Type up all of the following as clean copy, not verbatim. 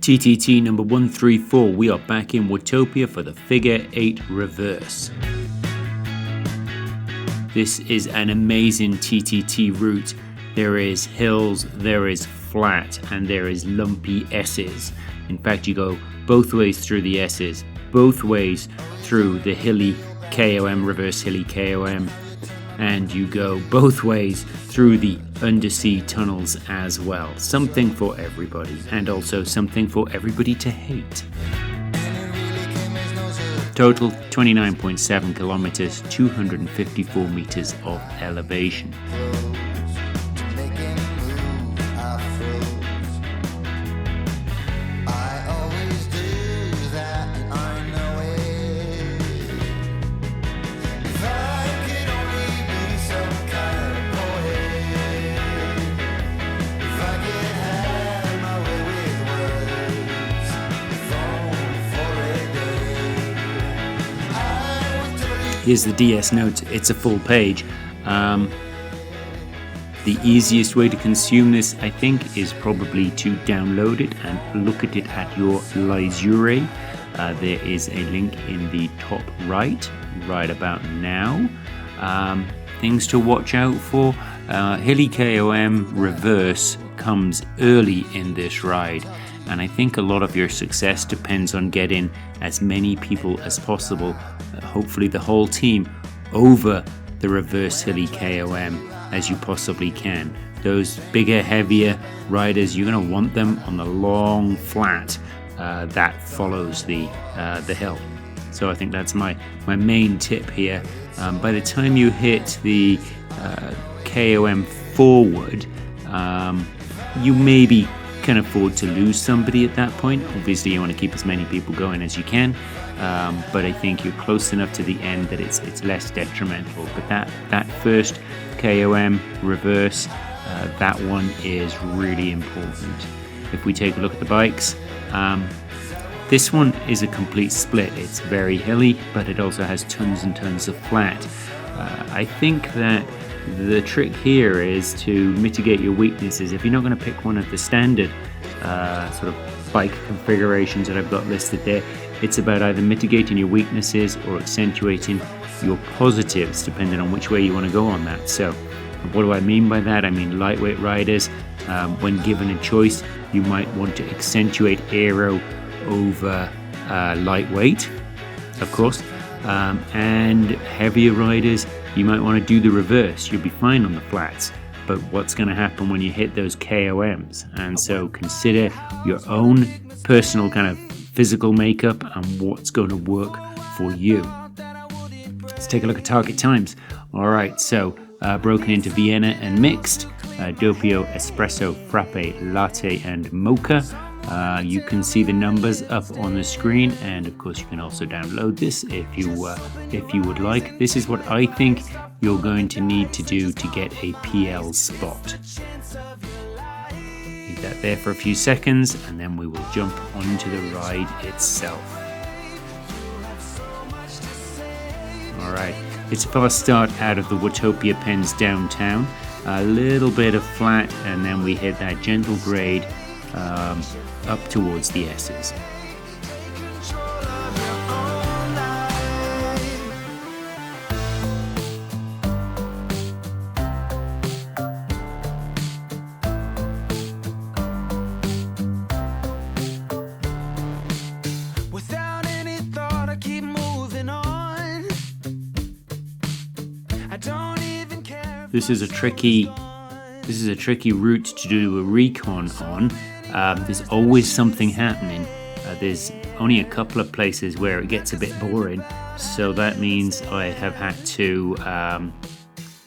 TTT number 134, we are back in Watopia for the figure 8 reverse. This is an amazing TTT route. There is hills, there is flat, and there is lumpy Esses. In fact, you go both ways through the Esses, both ways through the Hilly KOM, reverse Hilly KOM, and you go both ways through the undersea tunnels as well. Something for everybody, and also something for everybody to hate. Total 29.7 kilometers, 254 meters of elevation. Here's the DS notes, it's a full page. The easiest way to consume this, I think, is probably to download it and look at it at your leisure. There is a link in the top right about now. Things to watch out for. Hilly KOM reverse comes early in this ride, and I think a lot of your success depends on getting as many people as possible, hopefully the whole team, over the reverse Hilly KOM as you possibly can. Those bigger, heavier riders, you're going to want them on the long flat that follows the hill. So I think that's my main tip here. By the time you hit the KOM forward, you maybe can afford to lose somebody at that point. Obviously you want to keep as many people going as you can, but I think you're close enough to the end that it's less detrimental. But that first KOM reverse, that one is really important. If we take a look at the bikes, this one is a complete split. It's very hilly, but it also has tons and tons of flat. I think that the trick here is to mitigate your weaknesses. If you're not going to pick one of the standard sort of bike configurations that I've got listed there, it's about either mitigating your weaknesses or accentuating your positives, depending on which way you want to go on that. So what do I mean by that? I mean lightweight riders, when given a choice, you might want to accentuate aero over lightweight, of course, and heavier riders, you might want to do the reverse. You'll be fine on the flats, but what's going to happen when you hit those KOMs? And so consider your own personal kind of physical makeup and what's going to work for you. Let's take a look at target times. All right, so broken into Vienna and mixed, Doppio, Espresso, Frappe, Latte, and Mocha. You can see the numbers up on the screen, and of course you can also download this if you would like. This is what I think you're going to need to do to get a PL spot. Leave that there for a few seconds, and then we will jump onto the ride itself. Alright, it's a fast start out of the Watopia Pens downtown. A little bit of flat, and then we hit that gentle grade up towards the Esses. Without any thought, I keep moving on. I don't even care. This is a tricky route to do a recon on. There's always something happening. There's only a couple of places where it gets a bit boring, so that means I have had to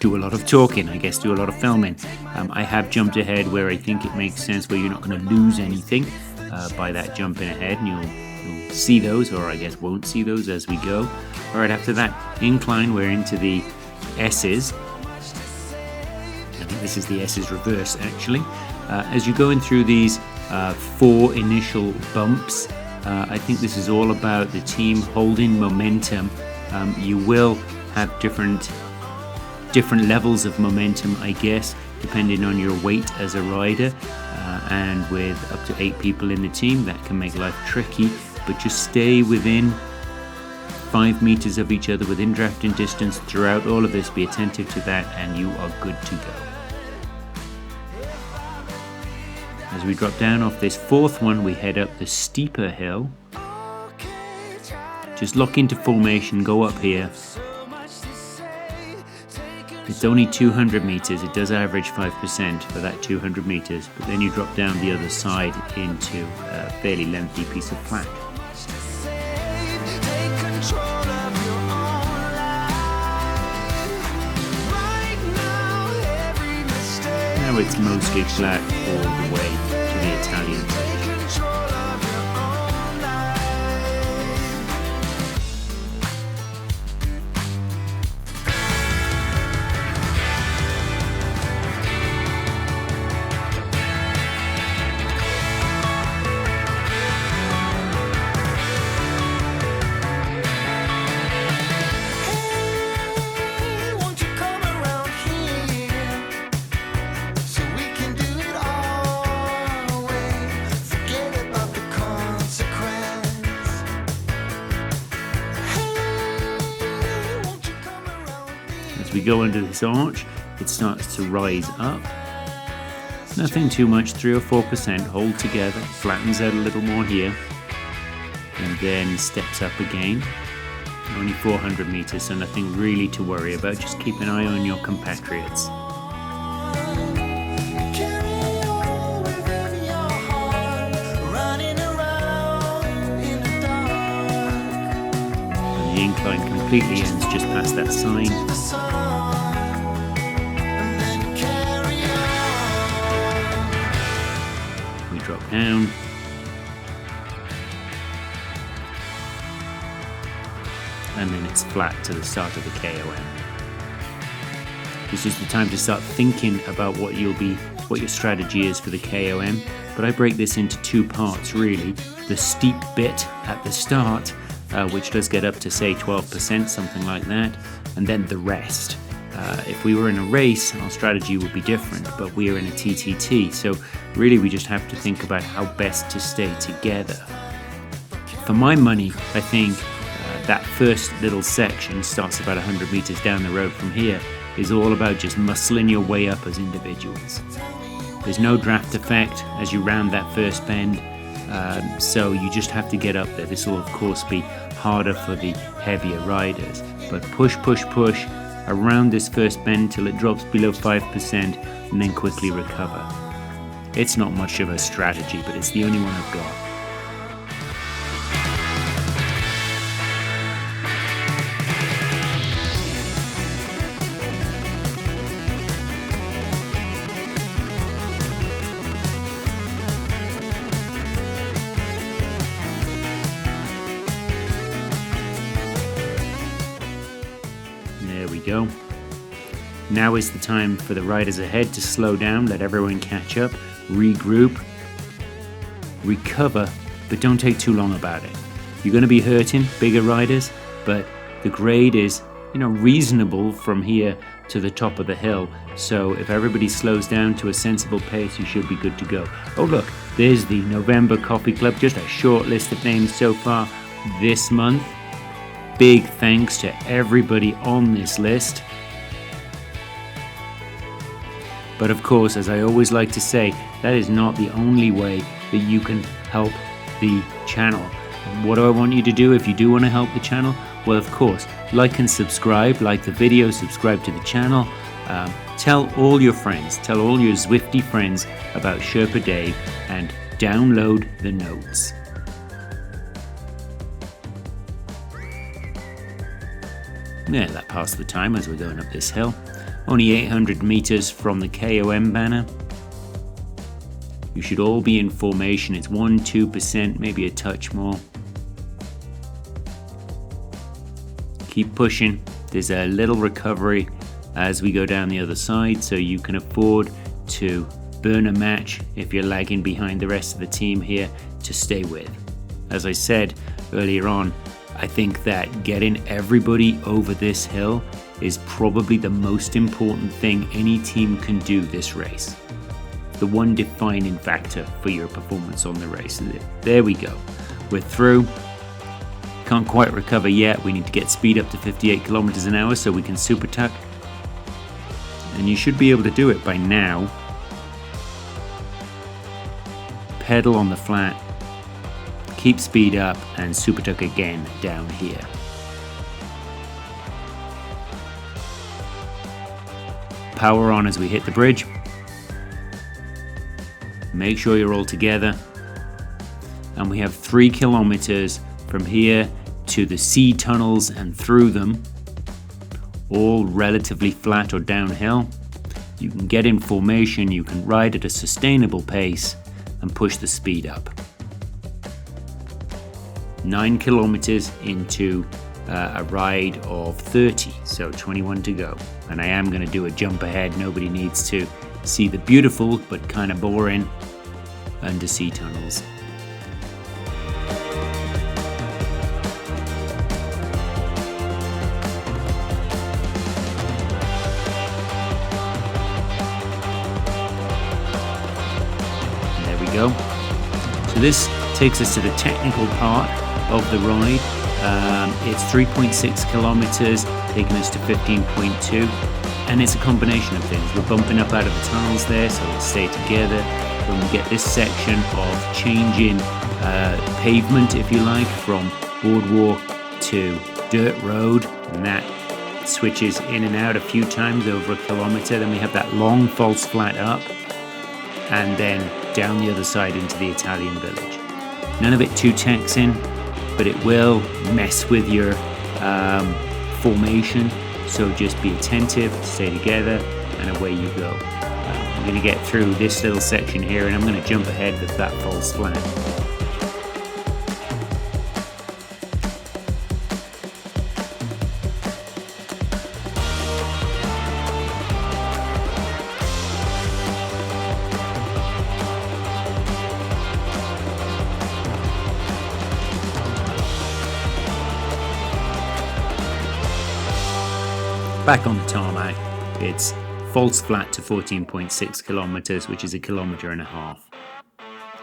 do a lot of talking, I guess, do a lot of filming. I have jumped ahead where I think it makes sense, where you're not going to lose anything by that jumping ahead, and you'll see those, or I guess won't see those as we go. Alright, after that incline we're into the Esses. I think this is the Esses reverse actually. As you're going through these 4 initial bumps, I think this is all about the team holding momentum. You will have different levels of momentum, I guess, depending on your weight as a rider. and with up to 8 people in the team, that can make life tricky, but just stay within 5 meters of each other, within drafting distance throughout all of this. Be attentive to that and you are good to go. As we drop down off this 4th one, we head up the steeper hill. Just lock into formation, go up here. It's only 200 meters, it does average 5% for that 200 meters, but then you drop down the other side into a fairly lengthy piece of flat. Now it's mostly flat all the way to the Italian bridge. We go under this arch, it starts to rise up. Nothing too much, 3 or 4%, hold together, flattens out a little more here, and then steps up again. Only 400 meters, so nothing really to worry about, just keep an eye on your compatriots. And the incline completely ends just past that sign. Drop down, and then it's flat to the start of the KOM. This is the time to start thinking about what your strategy is for the KOM, but I break this into 2 parts really. The steep bit at the start, which does get up to say 12%, something like that, and then the rest. If we were in a race, our strategy would be different, but we are in a TTT, so really we just have to think about how best to stay together. For my money, I think that first little section starts about 100 meters down the road from here, is all about just muscling your way up as individuals. There's no draft effect as you round that first bend, so you just have to get up there. This will of course be harder for the heavier riders, but push, push, push around this first bend till it drops below 5% and then quickly recover. It's not much of a strategy, but it's the only one I've got. There we go. Now is the time for the riders ahead to slow down, let everyone catch up, regroup, recover, but don't take too long about it. You're going to be hurting, bigger riders, but the grade is, reasonable from here to the top of the hill. So if everybody slows down to a sensible pace, you should be good to go. Oh look, there's the November Coffee Club, just a short list of names so far this month. Big thanks to everybody on this list. But of course, as I always like to say, that is not the only way that you can help the channel. What do I want you to do if you do want to help the channel? Well, of course, like and subscribe, like the video, subscribe to the channel. Tell all your friends, tell all your Zwifty friends about Sherpa Dave and download the notes. Yeah, that passed the time as we're going up this hill. Only 800 meters from the KOM banner. You should all be in formation. It's 1-2%, maybe a touch more. Keep pushing. There's a little recovery as we go down the other side, so you can afford to burn a match if you're lagging behind the rest of the team here to stay with. As I said earlier on, I think that getting everybody over this hill is probably the most important thing any team can do this race. the one defining factor for your performance on the race. There we go. We're through. Can't quite recover yet. We need to get speed up to 58 kilometers an hour so we can super tuck. And you should be able to do it by now. Pedal on the flat, keep speed up, and super tuck again down here. Power on as we hit the bridge. Make sure you're all together. And we have 3 kilometers from here to the sea tunnels and through them, all relatively flat or downhill. You can get in formation, you can ride at a sustainable pace and push the speed up. 9 kilometers into a ride of 30, so 21 to go. And I am going to do a jump ahead. Nobody needs to see the beautiful but kind of boring undersea tunnels. There we go. So this takes us to the technical part of the ride. It's 3.6 kilometers, taking us to 15.2, and it's a combination of things. We're bumping up out of the tunnels there, so we'll stay together. When we get this section of changing pavement, if you like, from boardwalk to dirt road, and that switches in and out a few times over a kilometer. Then we have that long false flat up, and then down the other side into the Italian village. None of it too taxing, but it will mess with your formation, so just be attentive, stay together, and away you go. I'm going to get through this little section here, and I'm going to jump ahead with that false flat. Back on the tarmac, it's false flat to 14.6 kilometers, which is 1.5 kilometers.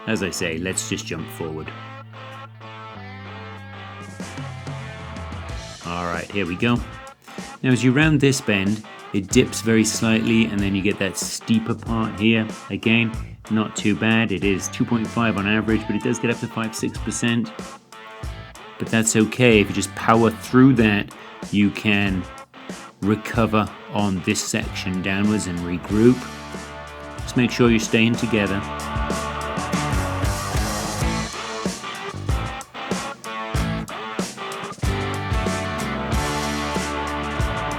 As I say, let's just jump forward. Alright, here we go. Now as you round this bend, it dips very slightly, and then you get that steeper part here. Again, not too bad. It is 2.5 on average, but it does get up to 5-6%. But that's okay. If you just power through that, you can recover on this section downwards and regroup. Just make sure you're staying together.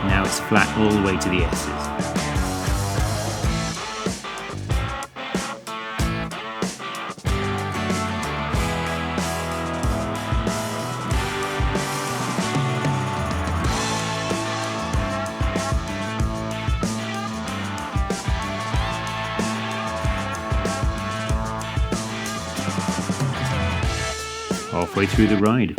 Now it's flat all the way to the Esses. Halfway through the ride.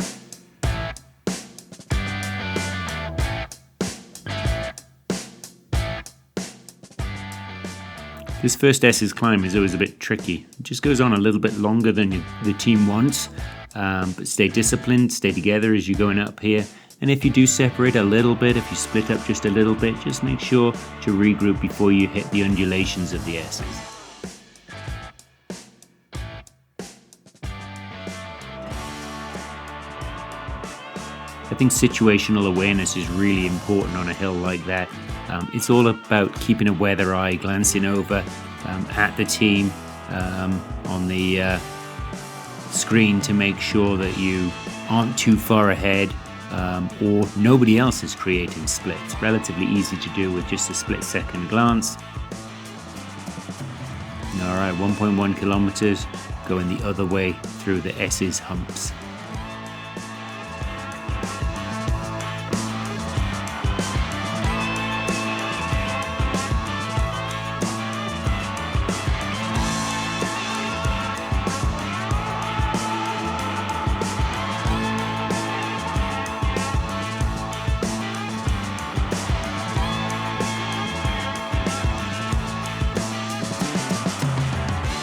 This first Esses climb is always a bit tricky. It just goes on a little bit longer than the team wants, but stay disciplined, stay together as you're going up here. And if you do separate a little bit, if you split up just a little bit, just make sure to regroup before you hit the undulations of the Esses. I think situational awareness is really important on a hill like that. It's all about keeping a weather eye, glancing over at the team on the screen to make sure that you aren't too far ahead or nobody else is creating splits. Relatively easy to do with just a split-second glance. Alright, 1.1 kilometers going the other way through the Esses humps.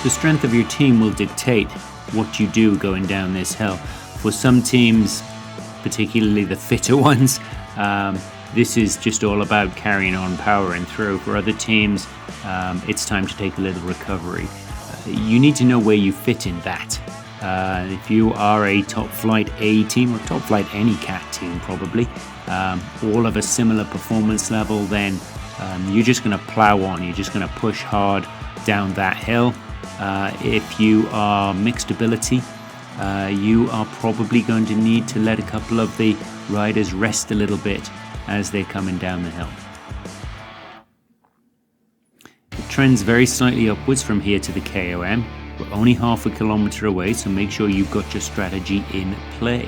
The strength of your team will dictate what you do going down this hill. For some teams, particularly the fitter ones, this is just all about carrying on, powering through. For other teams, it's time to take a little recovery. You need to know where you fit in that. If you are a top flight A team, or top flight any cat team probably, all of a similar performance level, then you're just going to plow on, you're just going to push hard down that hill. If you are mixed ability, you are probably going to need to let a couple of the riders rest a little bit as they're coming down the hill. It trends very slightly upwards from here to the KOM. We're only half a kilometer away, so make sure you've got your strategy in play.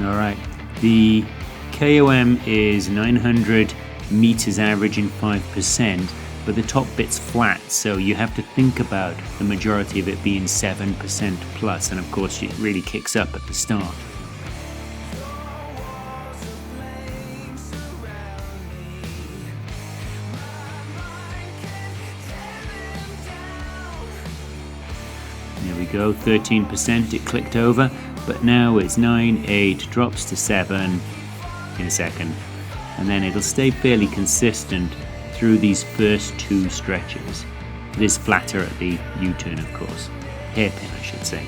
Alright, the KOM is 900 meters averaging 5%, but the top bit's flat, so you have to think about the majority of it being 7% plus, and of course it really kicks up at the start. There we go, 13%, it clicked over, but now it's 9, 8, drops to 7 in a second, and then it'll stay fairly consistent through these first two stretches. It is flatter at the U-turn, of course. Hairpin, I should say.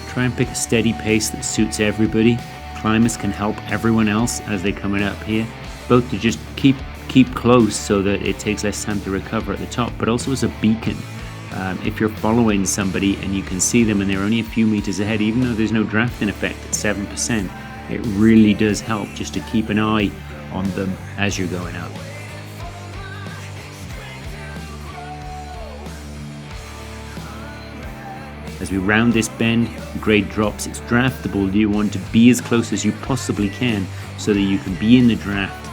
Try and pick a steady pace that suits everybody. Climbers can help everyone else as they're coming up here, both to just keep close so that it takes less time to recover at the top, but also as a beacon. If you're following somebody and you can see them and they're only a few meters ahead, even though there's no drafting effect at 7%, it really does help just to keep an eye on them as you're going up. As we round this bend, grade drops, it's draftable. You want to be as close as you possibly can so that you can be in the draft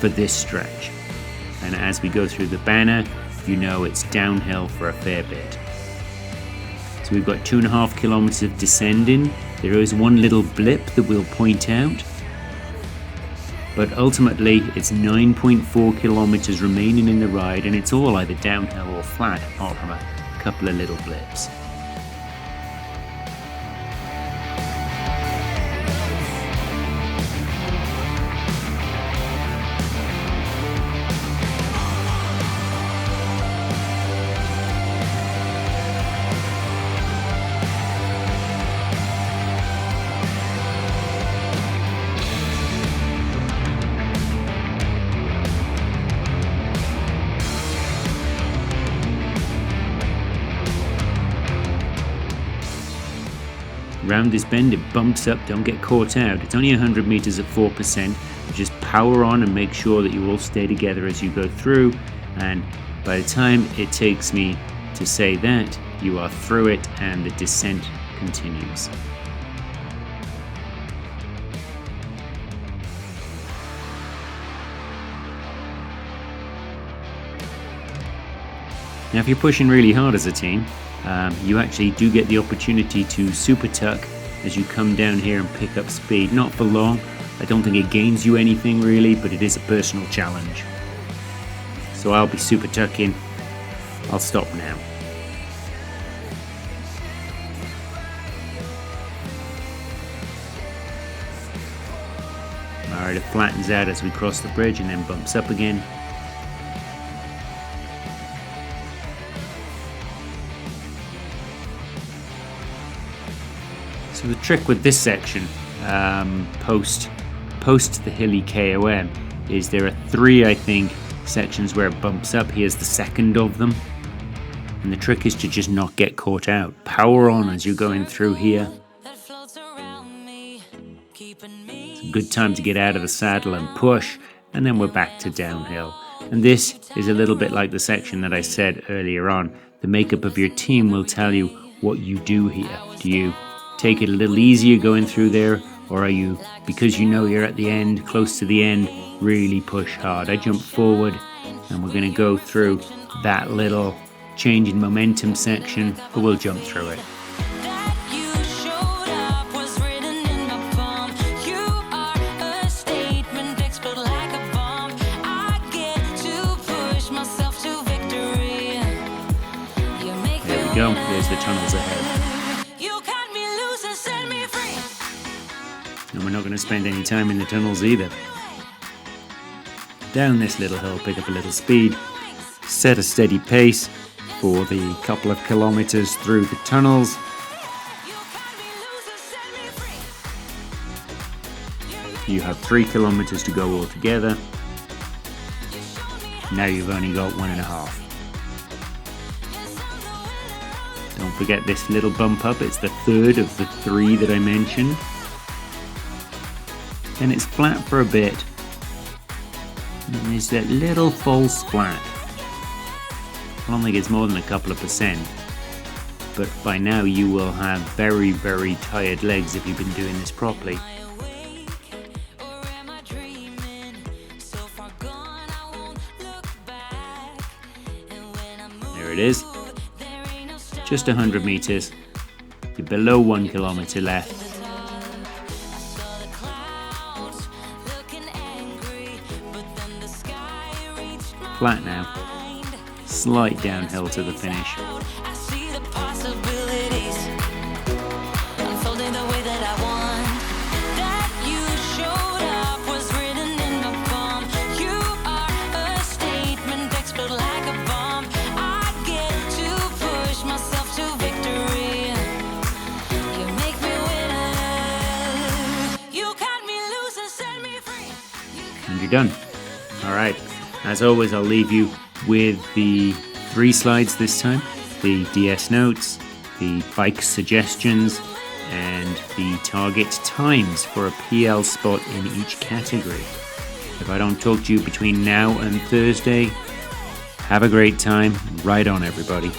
for this stretch. And as we go through the banner, you know it's downhill for a fair bit. So we've got 2.5 kilometers of descending. There is one little blip that we'll point out, but ultimately it's 9.4 kilometers remaining in the ride, and it's all either downhill or flat apart from a couple of little blips. Round this bend, it bumps up, don't get caught out. It's only 100 meters at 4%. Just power on and make sure that you all stay together as you go through. And by the time it takes me to say that, you are through it and the descent continues. Now, if you're pushing really hard as a team, you actually do get the opportunity to super tuck as you come down here and pick up speed. Not for long. I don't think it gains you anything really, but it is a personal challenge. So I'll be super tucking. I'll stop now. Alright, it flattens out as we cross the bridge and then bumps up again. So the trick with this section, post the Hilly KOM, is there are 3, I think, sections where it bumps up. Here's the second of them. And the trick is to just not get caught out. Power on as you're going through here. It's a good time to get out of the saddle and push, and then we're back to downhill. And this is a little bit like the section that I said earlier on. The makeup of your team will tell you what you do here. Do you take it a little easier going through there, Or are you, because you know you're at the end, close to the end, really push hard? I jump forward, and we're going to go through that little change in momentum section, but we'll jump through it. There we go, there's the tunnels ahead. And we're not going to spend any time in the tunnels either. Down this little hill, pick up a little speed, set a steady pace for the couple of kilometers through the tunnels. You have 3 kilometers to go altogether. Now you've only got 1.5. Don't forget this little bump up, it's the third of the 3 that I mentioned. And it's flat for a bit. And there's that little false flat. I don't think it's more than a couple of percent. But by now you will have very, very tired legs if you've been doing this properly. There it is. Just 100 meters. You're below 1 kilometer left. Flat now, slight downhill to the finish. And you're done. All right. As always, I'll leave you with the 3 slides this time, the DS notes, the bike suggestions, and the target times for a PL spot in each category. If I don't talk to you between now and Thursday, have a great time. Ride on, everybody.